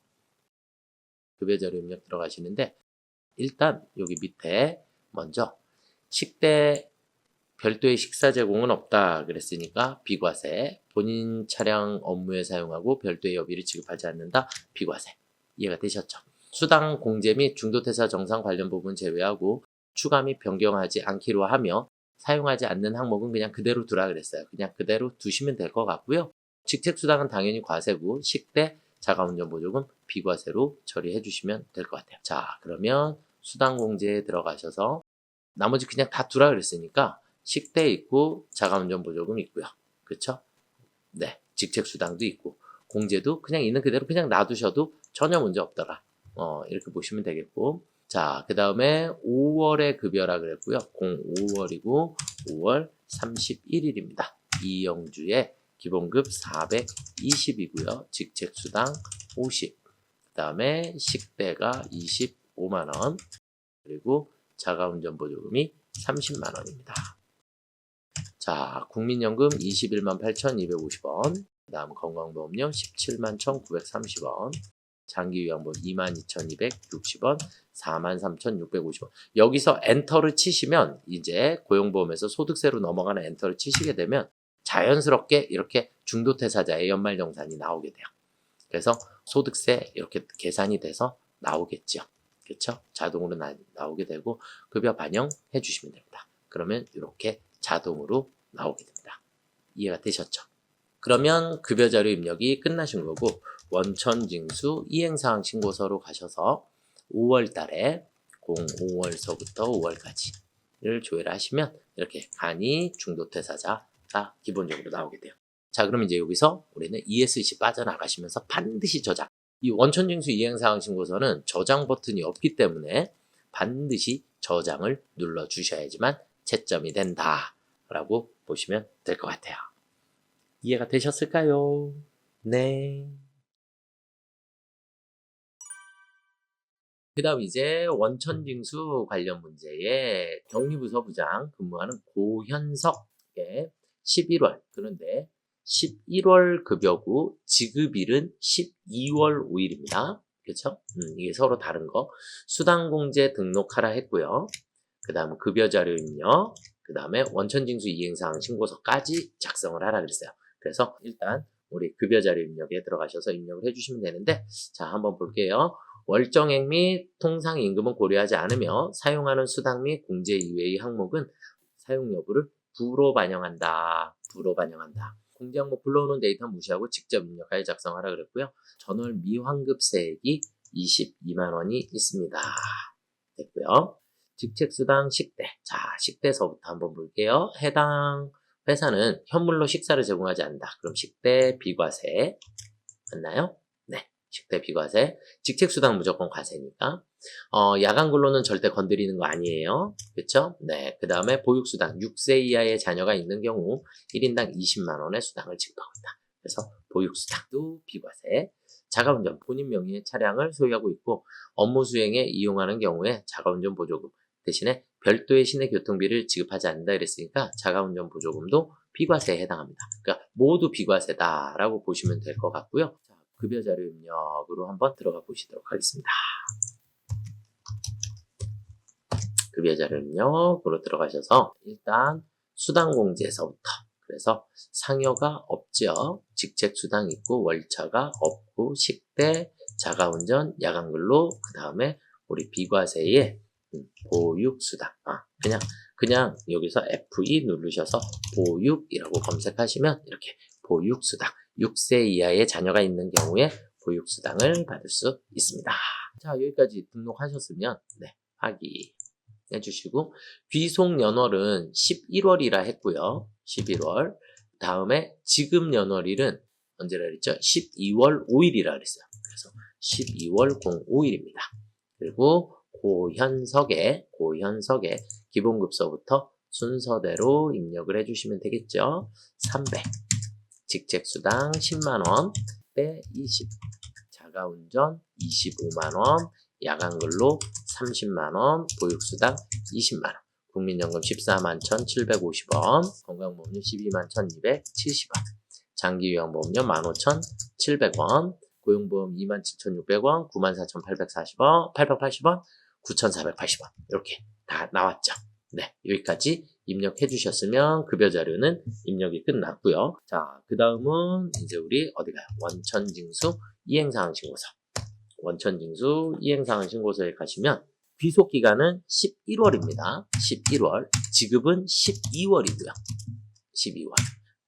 급여자료 입력 들어가시는데 일단 여기 밑에 먼저 식대 별도의 식사 제공은 없다 그랬으니까 비과세, 본인 차량 업무에 사용하고 별도의 여비를 지급하지 않는다, 비과세. 이해가 되셨죠? 수당 공제 및 중도퇴사 정상 관련 부분 제외하고 추가 및 변경하지 않기로 하며 사용하지 않는 항목은 그냥 그대로 두라 그랬어요. 그냥 그대로 두시면 될 것 같고요. 직책수당은 당연히 과세고 식대, 자가운전 보조금 비과세로 처리해 주시면 될 것 같아요. 자, 그러면 수당 공제에 들어가셔서 나머지 그냥 다 두라 그랬으니까 식대 있고 자가운전 보조금 있고요. 그렇죠? 네, 직책수당도 있고 공제도 그냥 있는 그대로 그냥 놔두셔도 전혀 문제 없더라. 이렇게 보시면 되겠고, 자, 그 다음에 5월의 급여라 그랬고요. 05월이고 5월 31일입니다. 이영주의 기본급 420이고요. 직책수당 50, 그 다음에 식대가 25만원, 그리고 자가운전 보조금이 30만원입니다. 자, 국민연금 21만 8,250원, 그 다음 건강보험료 17만 1,930원, 장기요양보험 22,260원, 43,650원. 여기서 엔터를 치시면 이제 고용보험에서 소득세로 넘어가는 엔터를 치시게 되면 자연스럽게 이렇게 중도퇴사자의 연말정산이 나오게 돼요. 그래서 소득세 이렇게 계산이 돼서 나오겠죠. 그렇죠? 자동으로 나오게 되고 급여 반영해 주시면 됩니다. 그러면 이렇게 자동으로 나오게 됩니다. 이해가 되셨죠? 그러면 급여자료 입력이 끝나신 거고 원천징수 이행사항 신고서로 가셔서 5월 달에 05월서부터 5월까지를 조회를 하시면 이렇게 간이 중도퇴사자가 기본적으로 나오게 돼요. 자, 그럼 이제 여기서 우리는 ESC 빠져나가시면서 반드시 저장. 이 원천징수 이행사항 신고서는 저장 버튼이 없기 때문에 반드시 저장을 눌러 주셔야지만 채점이 된다라고 보시면 될 것 같아요. 이해가 되셨을까요? 네. 그 다음 이제 원천징수 관련 문제에 격리부서 부장 근무하는 고현석의 11월, 그런데 11월 급여고 지급일은 12월 5일입니다. 그렇죠? 이게 서로 다른 거. 수당공제 등록하라 했고요. 그 다음 급여자료 입력, 그 다음에 원천징수 이행사항 신고서까지 작성을 하라 그랬어요. 그래서 일단 우리 급여자료 입력에 들어가셔서 입력을 해주시면 되는데, 자, 한번 볼게요. 월정액 및 통상임금은 고려하지 않으며 사용하는 수당 및 공제 이외의 항목은 사용 여부를 부로 반영한다. 부로 반영한다. 공제 항목 불러오는 데이터 무시하고 직접 입력하여 작성하라 그랬고요. 전월 미환급세액이 22만 원이 있습니다. 됐고요. 직책수당 식대. 자, 식대서부터 한번 볼게요. 해당 회사는 현물로 식사를 제공하지 않는다. 그럼 식대 비과세 맞나요? 네, 식대 비과세. 직책수당 무조건 과세니까. 야간 근로는 절대 건드리는 거 아니에요. 그렇죠? 네, 그 다음에 보육수당. 6세 이하의 자녀가 있는 경우 1인당 20만 원의 수당을 지급하고 있다. 그래서 보육수당도 비과세. 자가운전, 본인 명의의 차량을 소유하고 있고 업무 수행에 이용하는 경우에 자가운전 보조금 대신에 별도의 시내 교통비를 지급하지 않는다 이랬으니까 자가운전 보조금도 비과세에 해당합니다. 그러니까 모두 비과세다라고 보시면 될 것 같고요. 자, 급여자료 입력으로 한번 들어가 보시도록 하겠습니다. 급여자료 입력으로 들어가셔서 일단 수당공제에서부터, 그래서 상여가 없죠. 직책수당 있고 월차가 없고 식대, 자가운전, 야간근로, 그 다음에 우리 비과세의 보육수당. 그냥 여기서 F2 누르셔서 보육이라고 검색하시면 이렇게 보육수당. 6세 이하의 자녀가 있는 경우에 보육수당을 받을 수 있습니다. 자, 여기까지 등록하셨으면 네, 확인해 주시고 귀속 연월은 11월이라 했고요. 11월. 다음에 지급 연월일은 언제라 그랬죠? 12월 5일이라 그랬어요. 그래서 12월 05일입니다. 그리고 고현석의 기본급서부터 순서대로 입력을 해주시면 되겠죠. 300, 직책수당 10만원, 때 20, 자가운전 25만원, 야간근로 30만원, 보육수당 20만원, 국민연금 14만 1,750원, 건강보험료 12만 1,270원, 장기요양보험료 15,700원, 고용보험 27,600원, 94,840원, 880원, 9,480원 이렇게 다 나왔죠. 네, 여기까지 입력해 주셨으면 급여 자료는 입력이 끝났고요. 자, 그 다음은 이제 우리 어디 가요? 원천징수 이행사항 신고서. 원천징수 이행사항 신고서에 가시면 귀속 기간은 11월입니다. 11월. 지급은 12월이고요. 12월.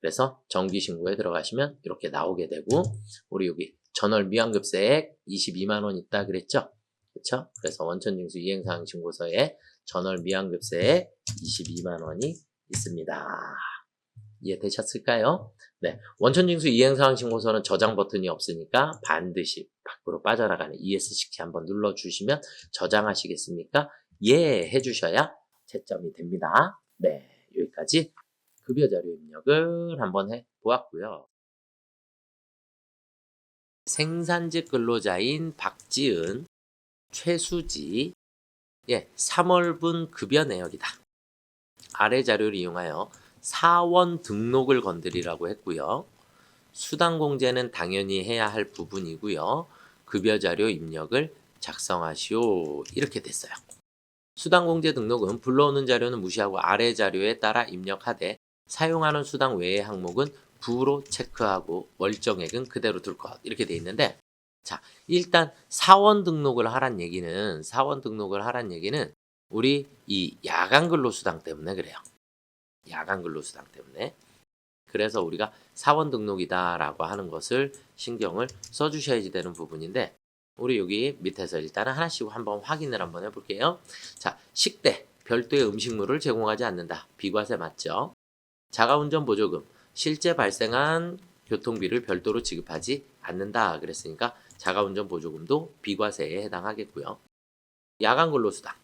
그래서 정기신고에 들어가시면 이렇게 나오게 되고, 우리 여기 전월 미완급세액 22만 원 있다 그랬죠? 그렇죠? 그래서 원천징수 이행사항 신고서에 전월 미완급세액 22만 원이 있습니다. 이해되셨을까요? 네, 원천징수 이행사항 신고서는 저장 버튼이 없으니까 반드시 밖으로 빠져나가는 ESC 한번 눌러주시면 저장하시겠습니까? 예 해주셔야 채점이 됩니다. 네, 여기까지 급여 자료 입력을 한번 해보았고요. 생산직 근로자인 박지은, 최수지, 3월분 급여 내역이다. 아래 자료를 이용하여 사원 등록을 건드리라고 했고요. 수당 공제는 당연히 해야 할 부분이고요. 급여 자료 입력을 작성하시오. 이렇게 됐어요. 수당 공제 등록은 불러오는 자료는 무시하고 아래 자료에 따라 입력하되 사용하는 수당 외의 항목은 부로 체크하고 월정액은 그대로 둘 것. 이렇게 돼 있는데, 자, 일단 사원 등록을 하란 얘기는 우리 이 야간 근로수당 때문에 그래요. 야간 근로수당 때문에. 그래서 우리가 사원 등록이다라고 하는 것을 신경을 써주셔야지 되는 부분인데, 우리 여기 밑에서 일단은 하나씩 한번 확인을 한번 해볼게요. 자, 식대, 별도의 음식물을 제공하지 않는다. 비과세 맞죠? 자가운전 보조금, 실제 발생한 교통비를 별도로 지급하지 않는다. 그랬으니까 자가운전 보조금도 비과세에 해당하겠고요. 야간 근로수당,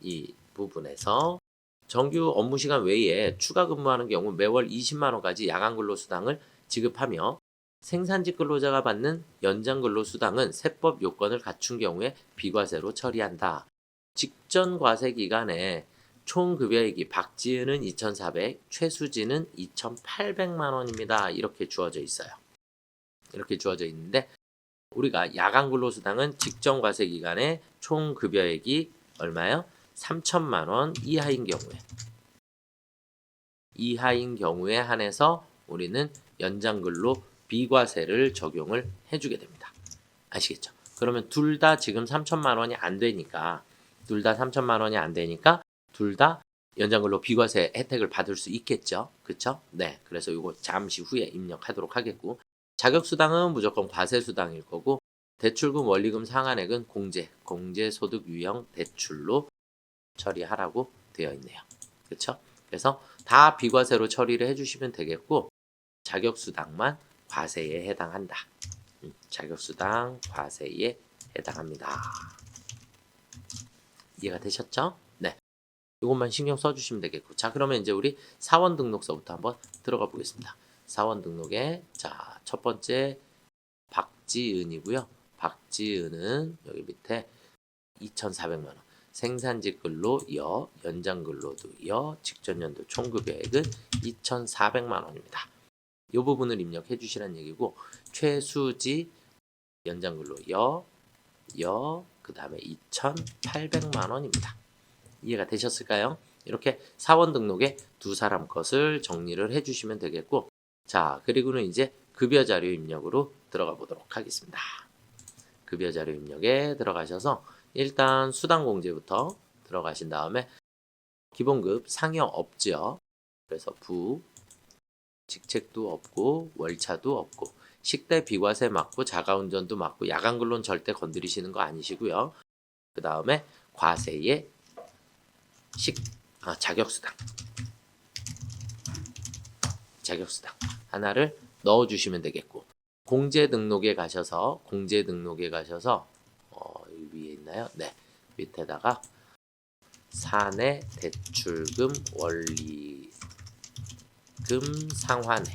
이 부분에서 정규 업무시간 외에 추가 근무하는 경우 매월 20만 원까지 야간 근로수당을 지급하며 생산직 근로자가 받는 연장 근로수당은 세법 요건을 갖춘 경우에 비과세로 처리한다. 직전 과세 기간에 총 급여액이 박지은은 2,400, 최수지는 2,800만 원입니다. 이렇게 주어져 있어요. 이렇게 주어져 있는데, 우리가 야간 근로수당은 직전 과세 기간에 총 급여액이 얼마요? 3천만 원 이하인 경우에 한해서 우리는 연장근로 비과세를 적용을 해주게 됩니다. 아시겠죠? 그러면 둘 다 지금 3천만 원이 안 되니까 둘 다 연장근로 비과세 혜택을 받을 수 있겠죠? 그쵸? 네, 그래서 이거 잠시 후에 입력하도록 하겠고, 자격수당은 무조건 과세수당일 거고, 대출금 원리금 상환액은 공제소득 유형 대출로 처리하라고 되어 있네요. 그렇죠? 그래서 다 비과세로 처리를 해주시면 되겠고, 자격수당만 과세에 해당한다. 자격수당 과세에 해당합니다. 이해가 되셨죠? 네. 이것만 신경 써주시면 되겠고, 자, 그러면 이제 우리 사원 등록서부터 한번 들어가 보겠습니다. 사원 등록에 자, 첫 번째 박지은이고요. 박지은은 여기 밑에 2,400만 원. 생산직 근로 여, 연장 근로도 여, 직전 연도 총급여액은 2,400만 원입니다. 이 부분을 입력해 주시라는 얘기고, 최수지 연장 근로 여, 그 다음에 2,800만 원입니다. 이해가 되셨을까요? 이렇게 사원 등록에 두 사람 것을 정리를 해 주시면 되겠고, 자, 그리고는 이제 급여 자료 입력으로 들어가 보도록 하겠습니다. 급여 자료 입력에 들어가셔서 일단 수당 공제부터 들어가신 다음에 기본급 상여 없죠. 그래서 직책도 없고 월차도 없고 식대 비과세 맞고 자가운전도 맞고 야간 근로는 절대 건드리시는 거 아니시고요. 그 다음에 과세의 자격수당 하나를 넣어주시면 되겠고, 공제 등록에 가셔서 위에 있나요? 네, 밑에다가 사내 대출금 원리금 상환액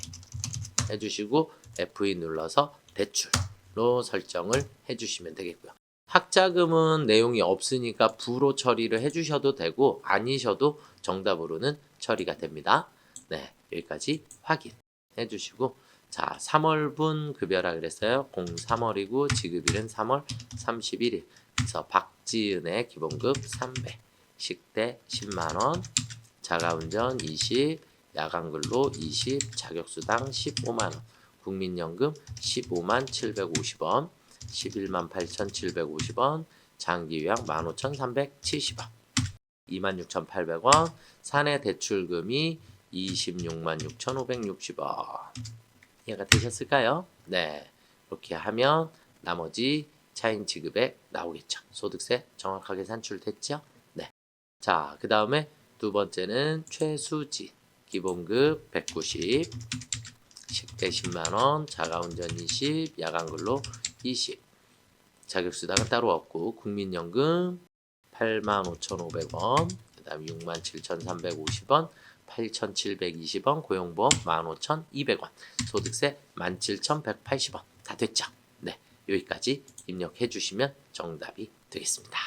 해주시고 F2 눌러서 대출로 설정을 해주시면 되겠고요. 학자금은 내용이 없으니까 부로 처리를 해주셔도 되고 아니셔도 정답으로는 처리가 됩니다. 네, 여기까지 확인해 주시고, 자, 3월분 급여라 그랬어요. 03월이고 지급일은 3월 31일. 그래서 박지은의 기본급 300, 식대 10만원, 자가운전 20, 야간근로 20, 자격수당 15만원, 국민연금 15만 750원, 11만 8,750원, 장기요약 15,370원, 26,800원, 사내 대출금이 26만 6,560원. 이해가 되셨을까요? 네. 이렇게 하면 나머지 차인 지급액 나오겠죠. 소득세 정확하게 산출됐죠? 네. 자, 그 다음에 두 번째는 최수지. 기본급 190, 식대 10만원, 자가운전 20, 야간근로 20. 자격수당은 따로 없고 국민연금 85,500원, 그 다음 67,350원, 8,720원, 고용보험 15,200원, 소득세 17,180원. 다 됐죠? 네, 여기까지 입력해 주시면 정답이 되겠습니다.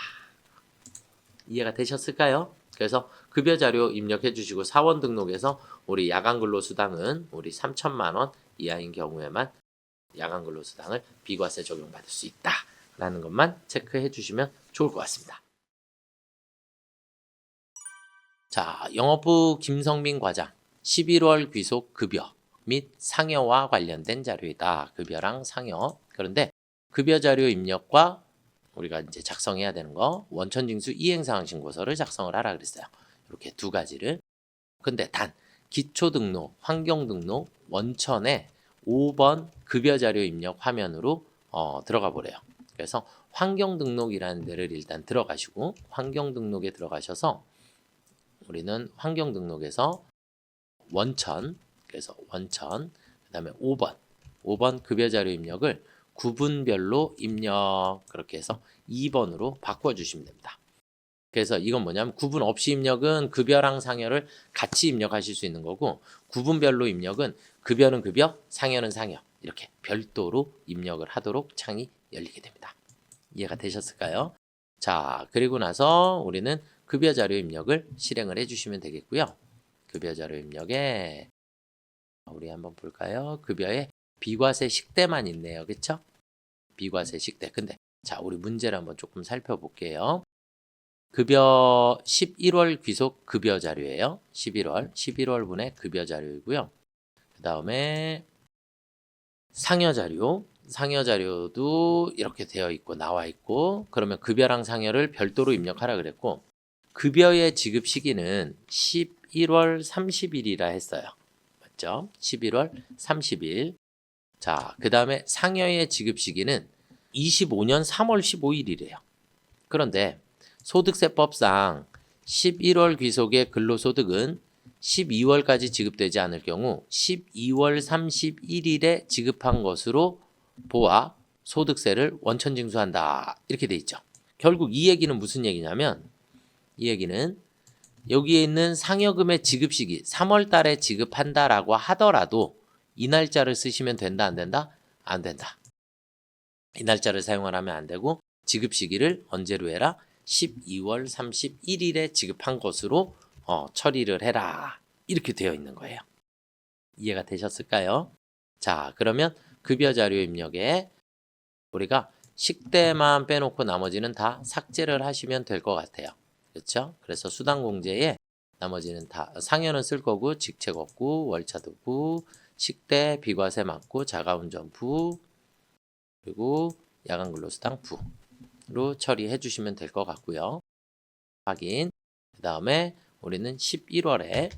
이해가 되셨을까요? 그래서 급여 자료 입력해 주시고 사원 등록에서 우리 야간 근로수당은 우리 3천만 원 이하인 경우에만 야간 근로수당을 비과세 적용받을 수 있다라는 것만 체크해 주시면 좋을 것 같습니다. 자, 영업부 김성민 과장 11월 귀속 급여 및 상여와 관련된 자료이다. 급여랑 상여. 그런데 급여 자료 입력과 우리가 이제 작성해야 되는 거 원천징수 이행상황 신고서를 작성을 하라 그랬어요. 이렇게 두 가지를. 근데 단 기초등록, 환경등록, 원천에 5번 급여 자료 입력 화면으로 들어가 보래요. 그래서 환경등록이라는 데를 일단 들어가시고 환경등록에 들어가셔서 우리는 환경등록에서 원천, 그래서 원천, 그 다음에 5번 급여 자료 입력을 구분별로 입력 그렇게 해서 2번으로 바꿔주시면 됩니다. 그래서 이건 뭐냐면 구분 없이 입력은 급여랑 상여를 같이 입력하실 수 있는 거고 구분별로 입력은 급여는 급여, 상여는 상여 이렇게 별도로 입력을 하도록 창이 열리게 됩니다. 이해가 되셨을까요? 자, 그리고 나서 우리는 급여 자료 입력을 실행을 해주시면 되겠고요. 급여 자료 입력에 우리 한번 볼까요? 급여에 비과세 식대만 있네요. 그렇죠? 비과세 식대. 근데 자, 우리 문제를 한번 조금 살펴볼게요. 급여 11월 귀속 급여 자료예요. 11월분의 급여 자료이고요. 그 다음에 상여 자료도 이렇게 되어 있고 나와 있고 그러면 급여랑 상여를 별도로 입력하라 그랬고 급여의 지급 시기는 11월 30일이라 했어요. 맞죠? 11월 30일. 자, 그 다음에 상여의 지급 시기는 25년 3월 15일이래요. 그런데 소득세법상 11월 귀속의 근로소득은 12월까지 지급되지 않을 경우 12월 31일에 지급한 것으로 보아 소득세를 원천징수한다. 이렇게 돼 있죠. 결국 이 얘기는 무슨 얘기냐면 이 얘기는 여기에 있는 상여금의 지급 시기 3월 달에 지급한다라고 하더라도 이 날짜를 쓰시면 된다 안 된다? 안 된다. 이 날짜를 사용하면 안 되고 지급 시기를 언제로 해라? 12월 31일에 지급한 것으로 처리를 해라. 이렇게 되어 있는 거예요. 이해가 되셨을까요? 자, 그러면 급여 자료 입력에 우리가 식대만 빼놓고 나머지는 다 삭제를 하시면 될 것 같아요. 그렇죠? 그래서 수당공제에 나머지는 다 상여는 쓸 거고 직책 없고 월차도 부, 식대 비과세 맞고 자가운전 부 그리고 야간근로수당 부로 처리해 주시면 될 것 같고요. 확인. 그 다음에 우리는 11월에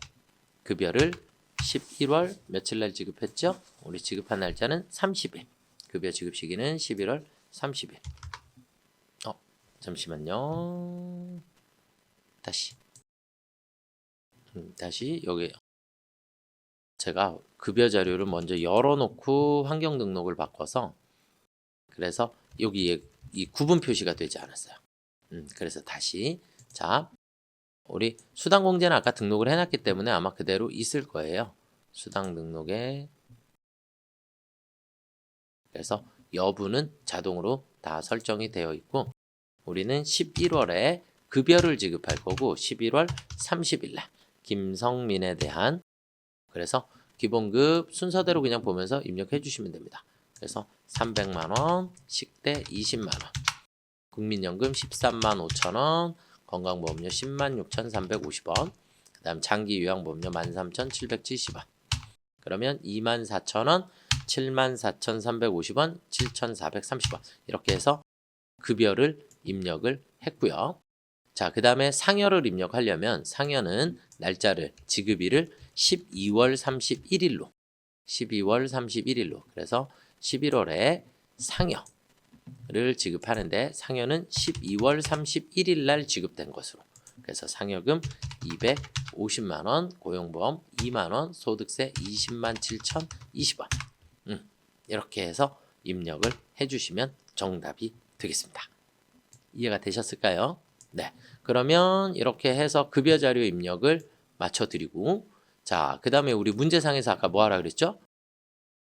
급여를 11월 며칠 날 지급했죠? 우리 지급한 날짜는 30일. 급여 지급 시기는 11월 30일. 잠시만요. 다시 여기 제가 급여 자료를 먼저 열어놓고 환경 등록을 바꿔서 그래서 여기 이 구분 표시가 되지 않았어요. 그래서 다시 자 우리 수당 공제는 아까 등록을 해놨기 때문에 아마 그대로 있을 거예요. 수당 등록에 그래서 여부는 자동으로 다 설정이 되어 있고 우리는 11월에 급여를 지급할 거고 11월 30일 날 김성민에 대한 그래서 기본급 순서대로 그냥 보면서 입력해 주시면 됩니다. 그래서 300만 원, 식대 20만 원, 국민연금 13만 5천 원, 건강보험료 10만 6,350원, 그 다음 장기요양보험료 13,770원, 그러면 24,000원, 74,350원, 7,430원 이렇게 해서 급여를 입력을 했고요. 자, 그 다음에 상여를 입력하려면 상여는 날짜를 지급일을 12월 31일로 그래서 11월에 상여를 지급하는데 상여는 12월 31일 날 지급된 것으로 그래서 상여금 250만 원, 고용보험 2만 원, 소득세 20만 7,020원 이렇게 해서 입력을 해주시면 정답이 되겠습니다. 이해가 되셨을까요? 네. 그러면 이렇게 해서 급여 자료 입력을 맞춰드리고 자, 그 다음에 우리 문제상에서 아까 뭐 하라 그랬죠?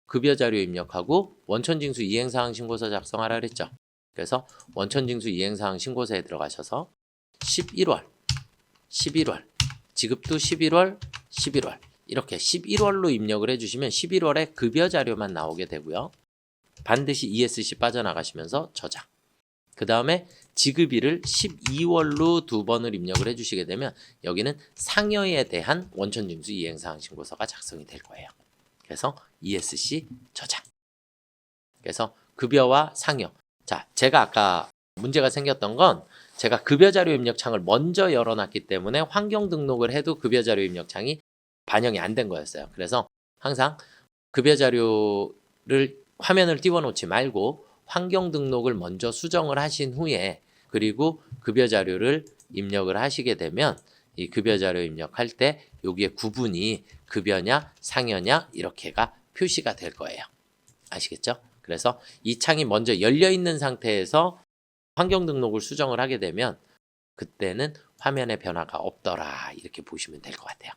급여 자료 입력하고 원천징수 이행사항 신고서 작성하라 그랬죠? 그래서 원천징수 이행사항 신고서에 들어가셔서 11월, 지급도 11월 이렇게 11월로 입력을 해주시면 11월에 급여 자료만 나오게 되고요. 반드시 ESC 빠져나가시면서 저장. 그 다음에 지급일을 12월로 2번을 입력을 해주시게 되면 여기는 상여에 대한 원천징수 이행사항 신고서가 작성이 될 거예요. 그래서 ESC 저장. 그래서 급여와 상여. 자, 제가 아까 문제가 생겼던 건 제가 급여 자료 입력 창을 먼저 열어놨기 때문에 환경 등록을 해도 급여 자료 입력 창이 반영이 안 된 거였어요. 그래서 항상 급여 자료를 화면을 띄워놓지 말고 환경 등록을 먼저 수정을 하신 후에 그리고 급여 자료를 입력을 하시게 되면 이 급여 자료 입력할 때 여기에 구분이 급여냐 상여냐 이렇게가 표시가 될 거예요. 아시겠죠? 그래서 이 창이 먼저 열려 있는 상태에서 환경 등록을 수정을 하게 되면 그때는 화면에 변화가 없더라 이렇게 보시면 될 것 같아요.